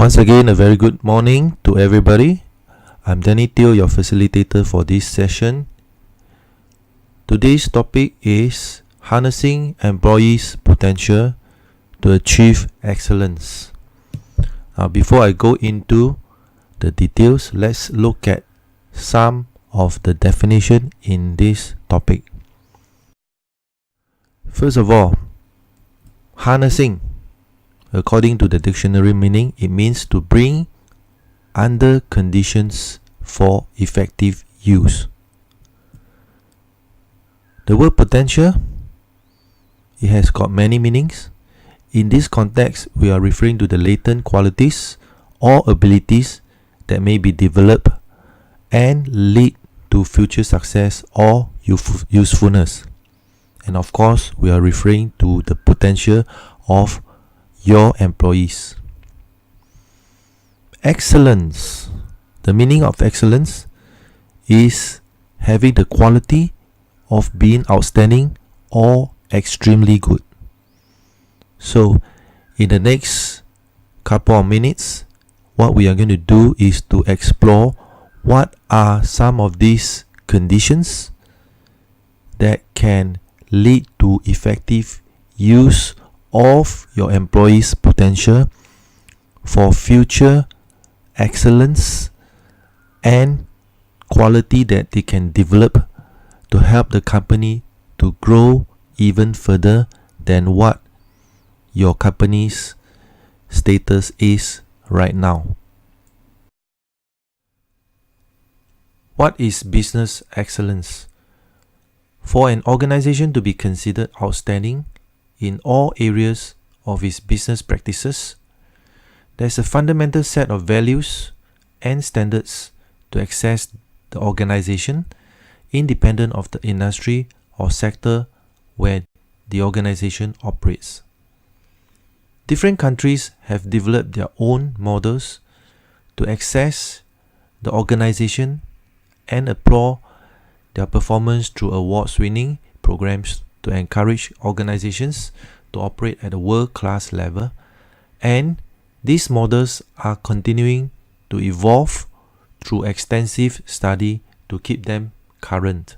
Once again, a very good morning to everybody. I'm Danny Teo, your facilitator for this session. Today's topic is harnessing employees' potential to achieve excellence. Before I go into the details, let's look at some of the definition in this topic. First of all, harnessing. According to the dictionary meaning, it means to bring under conditions for effective use. The word potential, it has got many meanings. In this context, we are referring to the latent qualities or abilities that may be developed and lead to future success or usefulness. And of course, we are referring to the potential of your employees. Excellence. The meaning of excellence is having the quality of being outstanding or extremely good. So, in the next couple of minutes, what we are going to do is to explore what are some of these conditions that can lead to effective use of your employees' potential for future excellence and quality that they can develop to help the company to grow even further than what your company's status is right now. What is business excellence? For an organization to be considered outstanding in all areas of its business practices, there's a fundamental set of values and standards to access the organization, independent of the industry or sector where the organization operates. Different countries have developed their own models to access the organization and applaud their performance through awards-winning programs to encourage organizations to operate at a world-class level, and these models are continuing to evolve through extensive study to keep them current.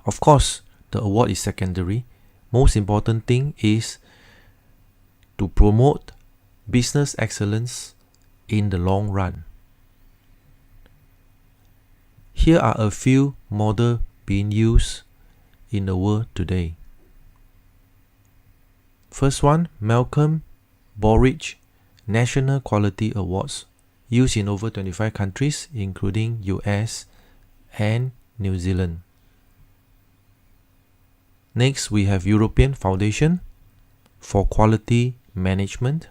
Of course, the award is secondary. Most important thing is to promote business excellence in the long run. Here are a few models being used in the world today. First one, Malcolm Baldrige National Quality Awards, used in over 25 countries, including US and New Zealand. Next, we have European Foundation for Quality Management,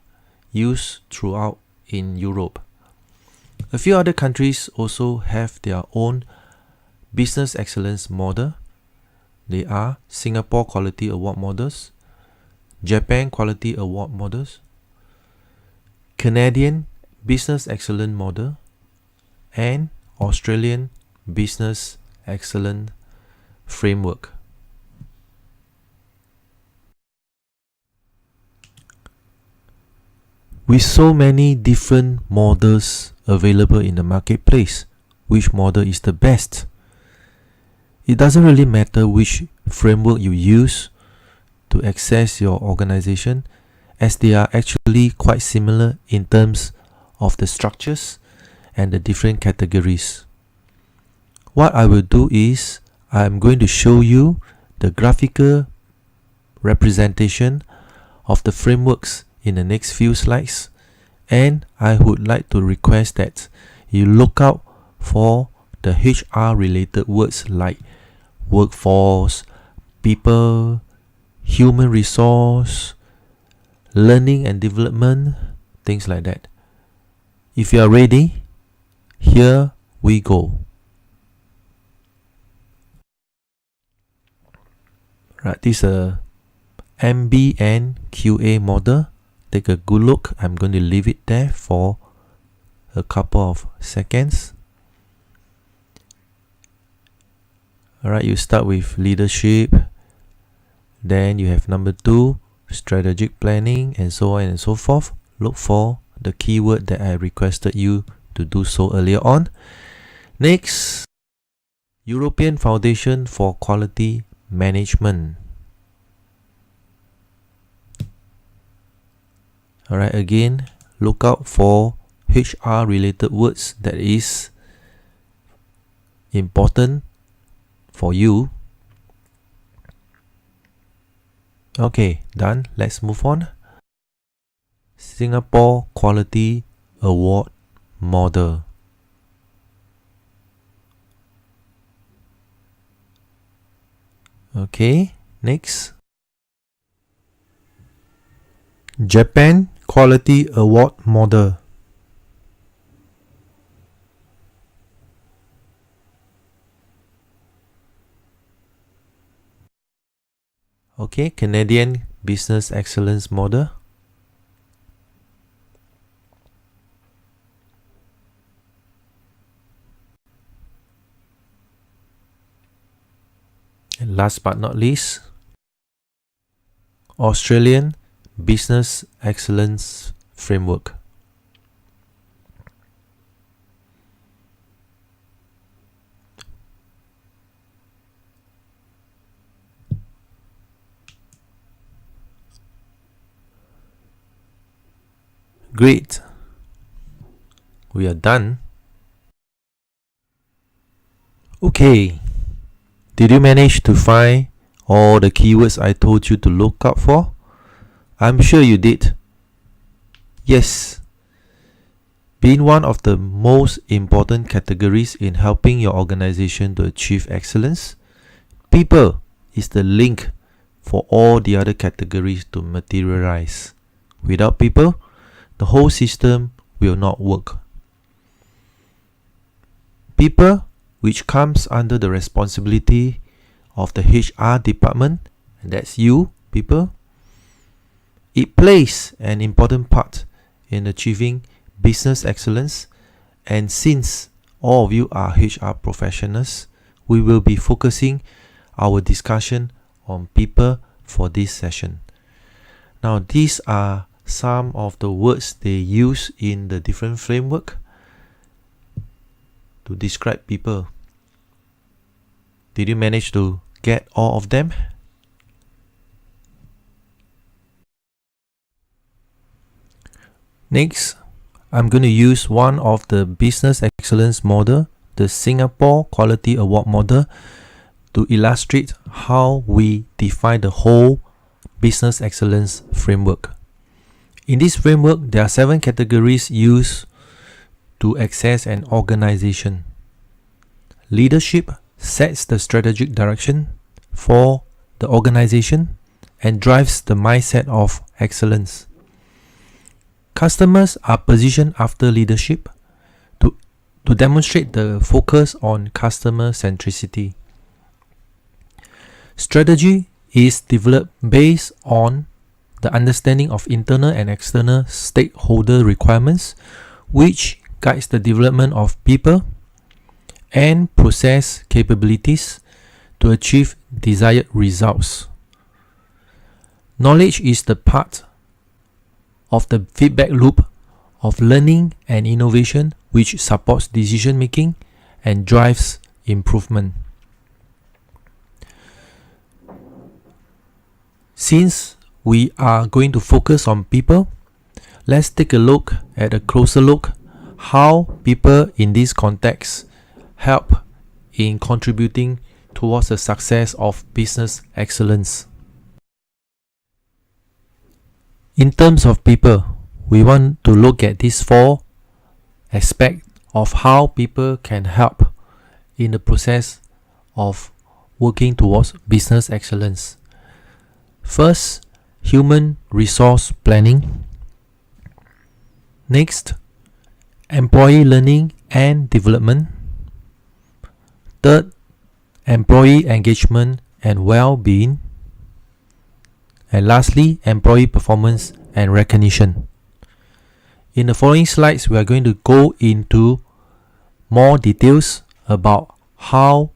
used throughout in Europe. A few other countries also have their own business excellence model. They are Singapore Quality Award Models, Japan Quality Award Models, Canadian Business Excellence Model, and Australian Business Excellence Framework. With so many different models available in the marketplace, which model is the best? It doesn't really matter which framework you use to access your organization, as they are actually quite similar in terms of the structures and the different categories. What I will do is I'm going to show you the graphical representation of the frameworks in the next few slides, and I would like to request that you look out for the HR related words like workforce, people, human resource, learning and development, things like that. If you are ready, here we go. Right, this is a MBNQA model. Take a good look. I'm going to leave it there for a couple of seconds. Alright, you start with leadership, then you have number 2, strategic planning, and so on and so forth. look for the keyword that I requested you to do so earlier on. Next, European Foundation for Quality Management. Alright, again, look out for HR related words that is important for you. Okay, done. Let's move on. Singapore Quality Award Model. Okay, next. Japan Quality Award Model. Okay, Canadian Business Excellence Model. And last but not least, Australian Business Excellence Framework. Great. We are done. Okay. Did you manage to find all the keywords I told you to look out for? I'm sure you did. Yes. Being one of the most important categories in helping your organization to achieve excellence, people is the link for all the other categories to materialize. Without people, the whole system will not work. People, which comes under the responsibility of the HR department, and that's you, people, it plays an important part in achieving business excellence. And since all of you are HR professionals, we will be focusing our discussion on people for this session. Now, these are some of the words they use in the different framework to describe people. Did you manage to get all of them? Next, I'm going to use one of the business excellence model, the Singapore Quality Award Model, to illustrate how we define the whole business excellence framework. In this framework, there are 7 categories used to access an organization. Leadership sets the strategic direction for the organization and drives the mindset of excellence. Customers are positioned after leadership to demonstrate the focus on customer centricity. Strategy is developed based on the understanding of internal and external stakeholder requirements, which guides the development of people and process capabilities to achieve desired results. Knowledge is the part of the feedback loop of learning and innovation, which supports decision making and drives improvement. Since we are going to focus on people, let's take a closer look how people in this context help in contributing towards the success of business excellence. In terms of people, we want to look at these 4 aspects of how people can help in the process of working towards business excellence. First, human resource planning. Next, employee learning and development. Third, employee engagement and well-being. And lastly, employee performance and recognition. In the following slides, we are going to go into more details about how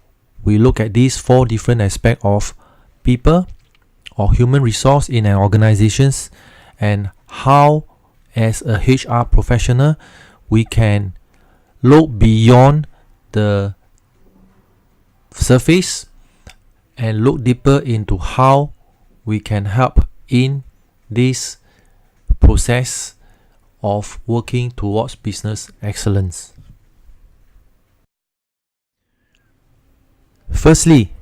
we look at these 4 different aspects of people or human resource in an organization, and how as a HR professional, we can look beyond the surface and look deeper into how we can help in this process of working towards business excellence. Firstly,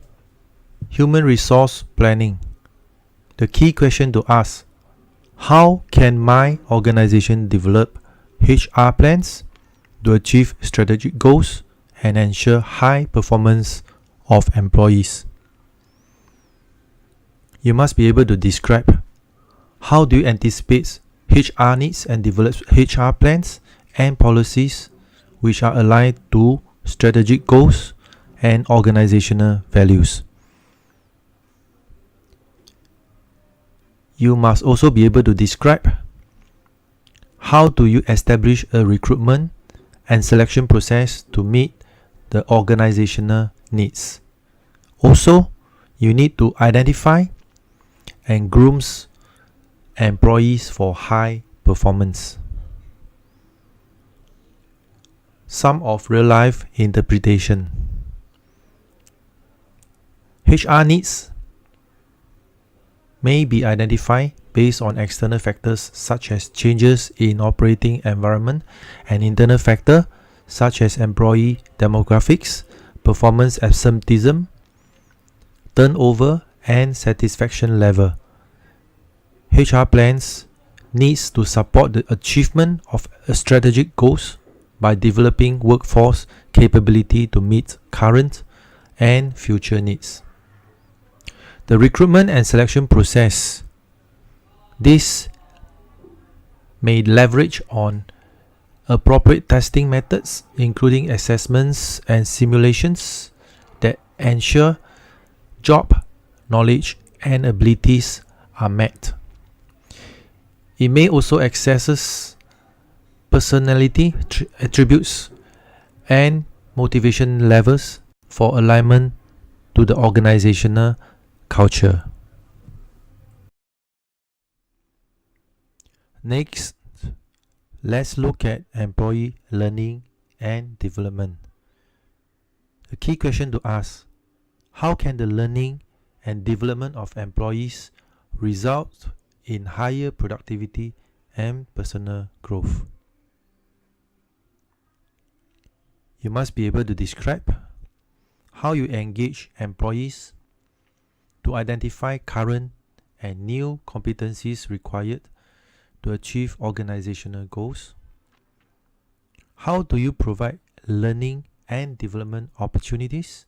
human resource planning. The key question to ask: how can my organization develop HR plans to achieve strategic goals and ensure high performance of employees? You must be able to describe how do you anticipate HR needs and develop HR plans and policies which are aligned to strategic goals and organizational values. You must also be able to describe how do you establish a recruitment and selection process to meet the organizational needs. Also, you need to identify and groom employees for high performance. Some of real-life interpretation. HR needs may be identified based on external factors such as changes in operating environment and internal factors such as employee demographics, performance absenteeism, turnover, and satisfaction level. HR plans needs to support the achievement of strategic goals by developing workforce capability to meet current and future needs. The recruitment and selection process. This may leverage on appropriate testing methods, including assessments and simulations that ensure job knowledge and abilities are met. It may also assess personality attributes and motivation levels for alignment to the organizational culture. Next, let's look at employee learning and development. The key question to ask: how can the learning and development of employees result in higher productivity and personal growth? You must be able to describe how you engage employees to identify current and new competencies required to achieve organizational goals. How do you provide learning and development opportunities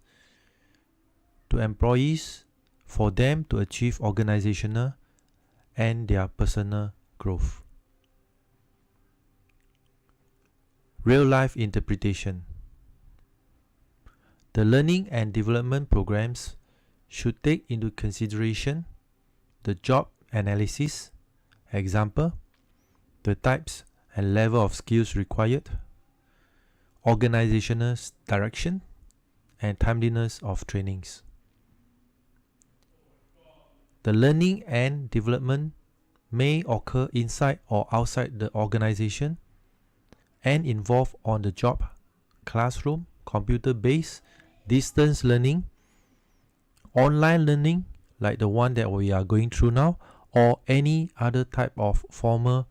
to employees for them to achieve organizational and their personal growth? Real-life interpretation. The learning and development programs should take into consideration the job analysis, example, the types and level of skills required, organizational direction, and timeliness of trainings. The learning and development may occur inside or outside the organization and involve on-the-job, classroom, computer-based, distance learning, online learning like the one that we are going through now, or any other type of formal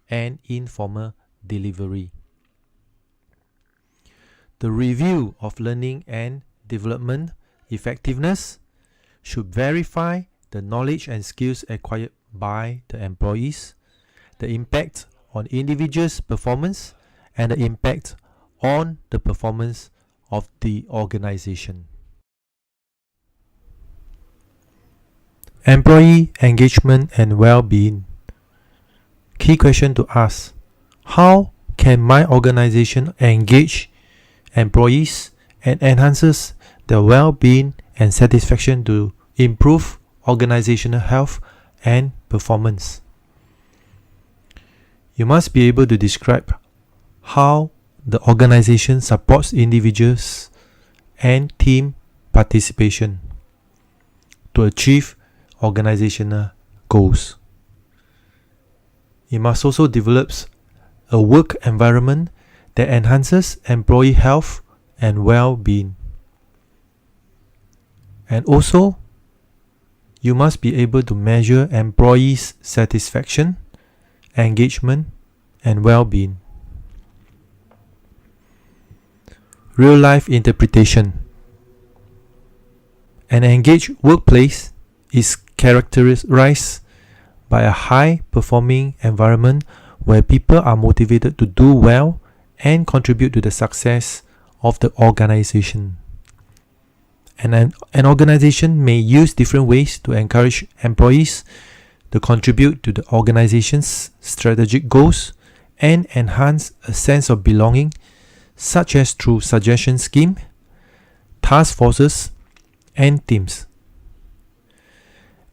and informal delivery. The review of learning and development effectiveness should verify the knowledge and skills acquired by the employees, the impact on individuals' performance, and the impact on the performance of the organization. Employee engagement and well-being. Key question to ask: how can my organization engage employees and enhances their well-being and satisfaction to improve organizational health and performance? You must be able to describe how the organization supports individuals and team participation to achieve organizational goals. It must also develop a work environment that enhances employee health and well-being. And also, you must be able to measure employees' satisfaction, engagement, and well-being. Real-life interpretation. An engaged workplace is characterized by a high-performing environment where people are motivated to do well and contribute to the success of the organization. And an organization may use different ways to encourage employees to contribute to the organization's strategic goals and enhance a sense of belonging, such as through suggestion scheme, task forces, and teams.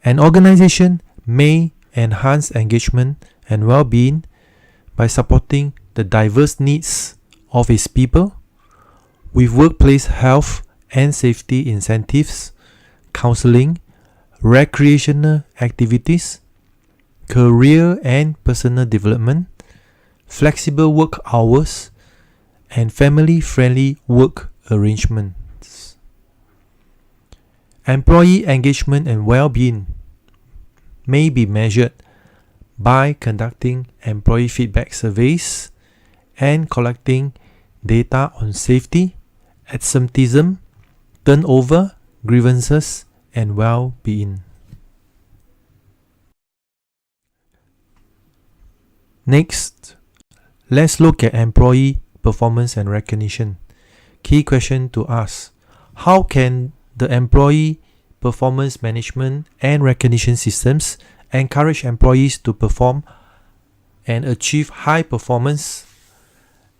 An organization may enhance engagement and well-being by supporting the diverse needs of its people with workplace health and safety incentives, counseling, recreational activities, career and personal development, flexible work hours, and family-friendly work arrangements. Employee engagement and well-being may be measured by conducting employee feedback surveys and collecting data on safety, absenteeism, turnover, grievances, and well-being. Next, let's look at employee performance and recognition. Key question to ask: how can the employee performance management and recognition systems encourage employees to perform and achieve high performance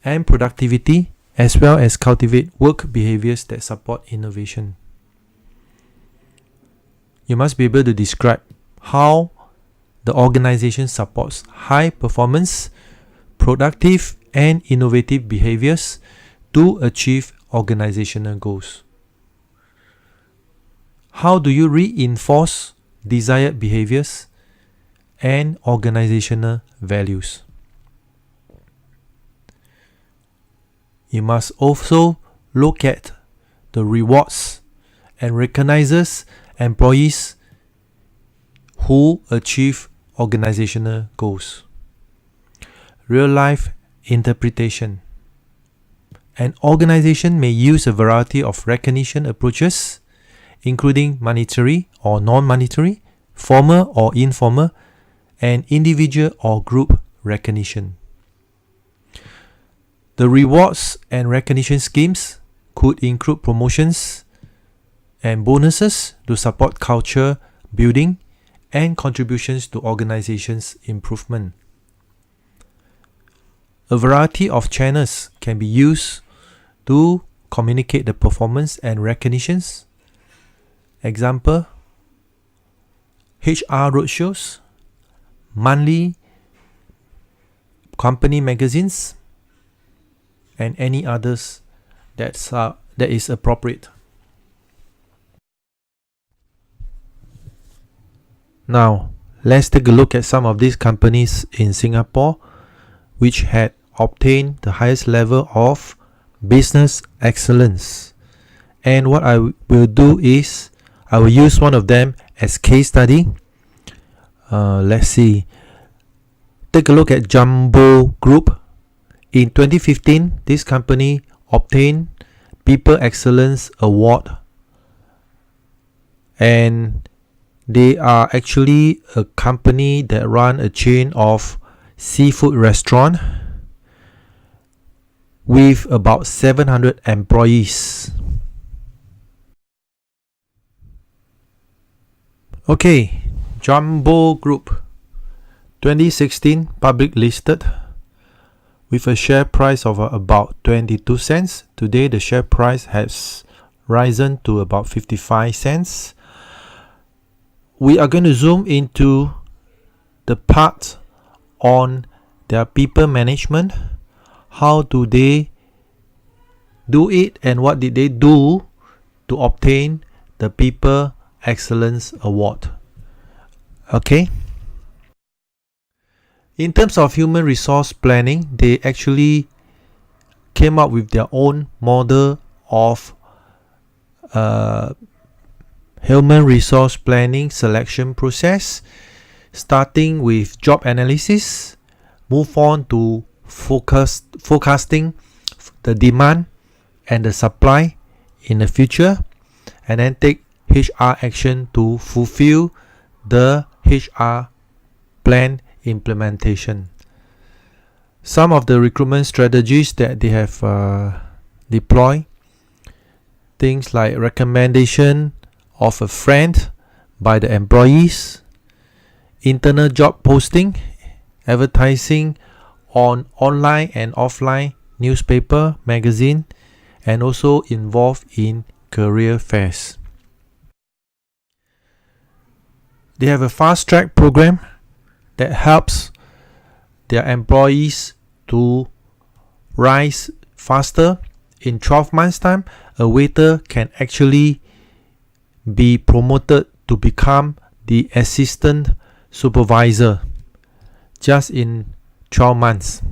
and productivity, as well as cultivate work behaviors that support innovation? You must be able to describe how the organization supports high performance, productive, and innovative behaviors to achieve organizational goals. How do you reinforce desired behaviors and organizational values? You must also look at the rewards and recognizes employees who achieve organizational goals. Real-life interpretation. An organization may use a variety of recognition approaches, including monetary or non-monetary, formal or informal, and individual or group recognition. The rewards and recognition schemes could include promotions and bonuses to support culture building and contributions to organizations' improvement. A variety of channels can be used to communicate the performance and recognitions. Example: HR roadshows, monthly company magazines, and any others that is appropriate. Now, let's take a look at some of these companies in Singapore which had obtained the highest level of business excellence. And what I will do is I will use one of them as case study. Let's see. Take a look at Jumbo Group. In 2015, this company obtained People Excellence Award, and they are actually a company that run a chain of seafood restaurant with about 700 employees. Okay, Jumbo Group, 2016 public listed with a share price of about 22 cents. Today the share price has risen to about 55 cents. We are going to zoom into the part on their people management. How do they do it, and what did they do to obtain the People Excellence Award? Okay. In terms of human resource planning, they actually came up with their own model of human resource planning selection process, starting with job analysis, move on to forecasting the demand and the supply in the future, and then take HR action to fulfill the HR plan implementation. Some of the recruitment strategies that they have deployed, things like recommendation of a friend by the employees, internal job posting, advertising on online and offline newspaper, magazine, and also involved in career fairs. They have a fast track program that helps their employees to rise faster. In 12 months time, a waiter can actually be promoted to become the assistant supervisor just in 12 months.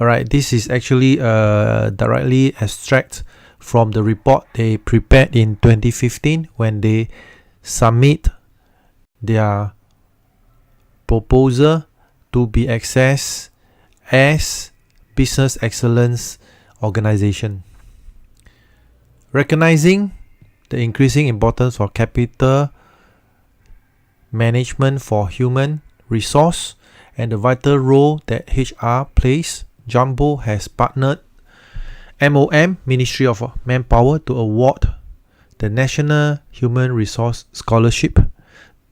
Alright, this is actually directly extract from the report they prepared in 2015 when they submit their proposal to be accessed as business excellence organization. Recognizing the increasing importance of capital management for human resource and the vital role that HR plays, Jumbo has partnered MOM, Ministry of Manpower, to award the National Human Resource Scholarship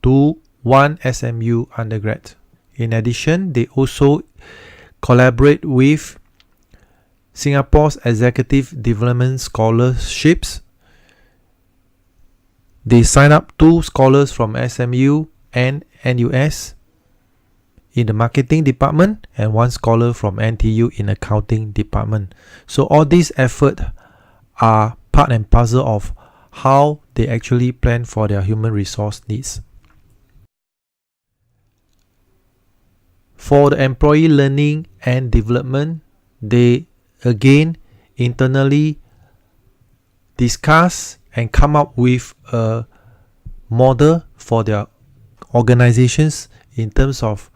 to one SMU undergrad. In addition, they also collaborate with Singapore's Executive Development Scholarships. They sign up 2 scholars from SMU and NUS in the marketing department and 1 scholar from NTU in accounting department. So all these efforts are part and parcel of how they actually plan for their human resource needs. For the employee learning and development, they again internally discuss and come up with a model for their organizations in terms of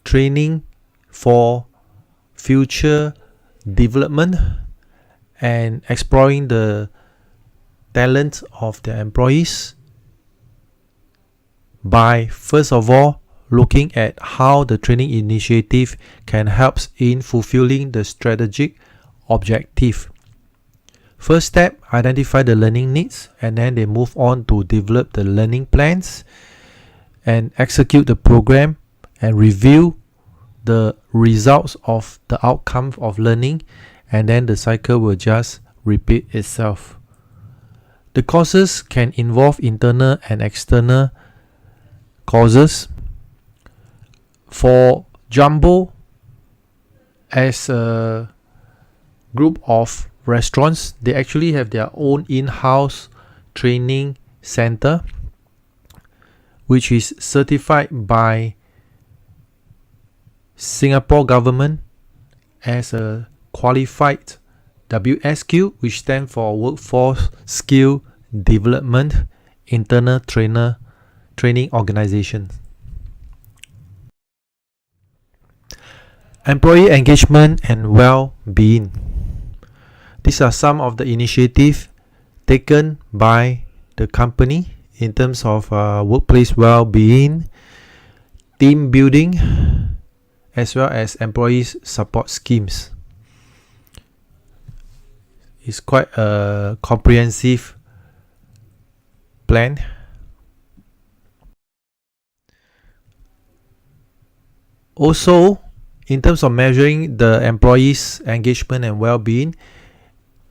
training for future development and exploring the talent of their employees by first of all looking at how the training initiative can help in fulfilling the strategic objective. First step, identify the learning needs, and then they move on to develop the learning plans and execute the program and review the results of the outcome of learning, and then the cycle will just repeat itself. The courses can involve internal and external courses. For Jumbo, as a group of restaurants, they actually have their own in-house training center, which is certified by Singapore government as a qualified WSQ, which stands for Workforce Skill Development Internal Training Organization. Employee engagement and well-being. These are some of the initiatives taken by the company in terms of workplace well-being, team building, as well as employees support schemes. It's quite a comprehensive plan. Also, in terms of measuring the employees' engagement and well-being,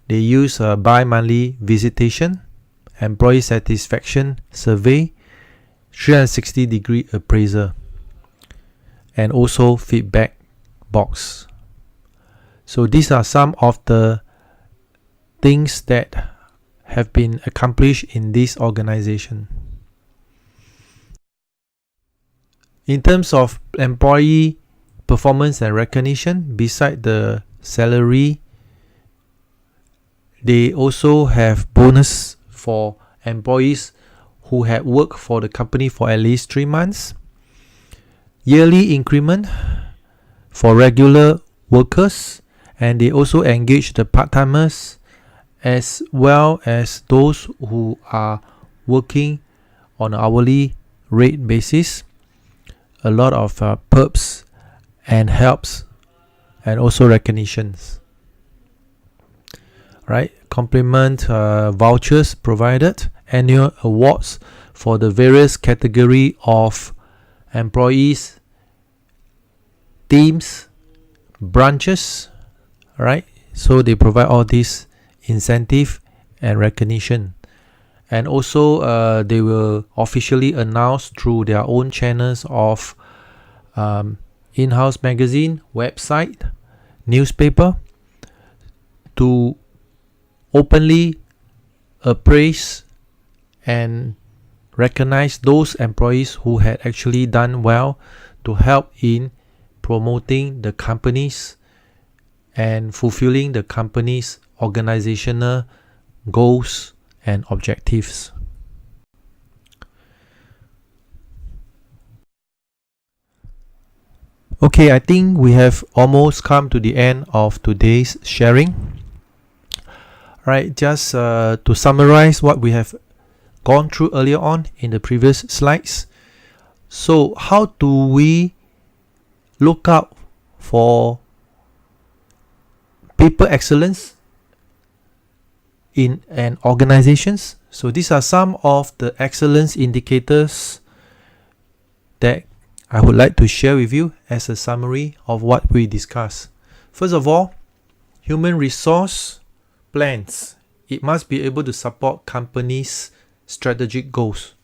they use a bi-monthly visitation, employee satisfaction survey, 360-degree appraisal, and also feedback box. So these are some of the things that have been accomplished in this organization. In terms of employee performance and recognition, beside the salary, they also have bonus for employees who had worked for the company for at least 3 months, yearly increment for regular workers, and they also engage the part-timers as well as those who are working on an hourly rate basis. A lot of perks and helps and also recognitions. Right, compliment vouchers provided, annual awards for the various category of employees, teams, branches, right? So they provide all these incentive and recognition, and also they will officially announce through their own channels of in-house magazine, website, newspaper, to openly appraise and recognize those employees who had actually done well to help in promoting the companies and fulfilling the company's organizational goals and objectives. Okay, I think we have almost come to the end of today's sharing. Right, just to summarize what we have gone through earlier on in the previous slides. So how do we look out for people excellence in an organizations? So these are some of the excellence indicators that I would like to share with you as a summary of what we discussed. First of all, human resource plans. It must be able to support companies' strategic goals.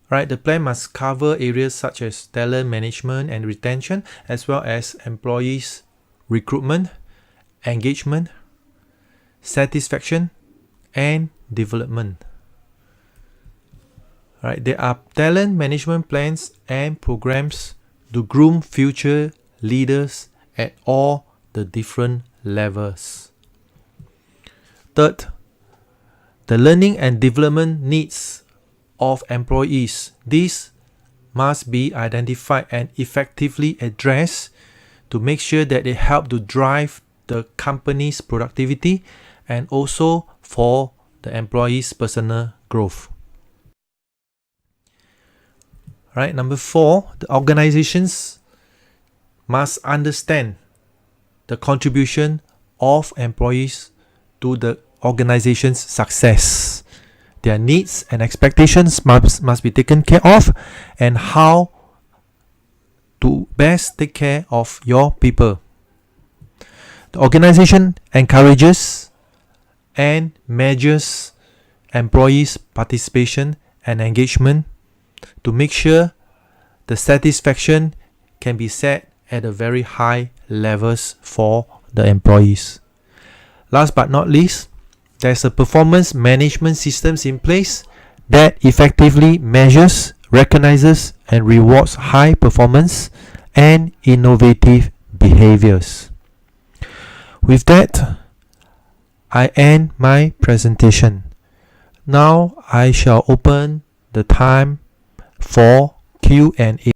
Right, the plan must cover areas such as talent management and retention, as well as employees recruitment, engagement, satisfaction, and development. Right, there are talent management plans and programs to groom future leaders at all the different levels. Third, the learning and development needs of employees. These must be identified and effectively addressed to make sure that they help to drive the company's productivity and also for the employees' personal growth. Right, number 4, the organizations must understand the contribution of employees to the organization's success. Their needs and expectations must be taken care of, and how to best take care of your people. The organization encourages and measures employees' participation and engagement to make sure the satisfaction can be set at a very high levels for the employees. Last but not least, there's a performance management systems in place that effectively measures, recognizes, and rewards high performance and innovative behaviors. With that, I end my presentation. Now I shall open the time for Q&A.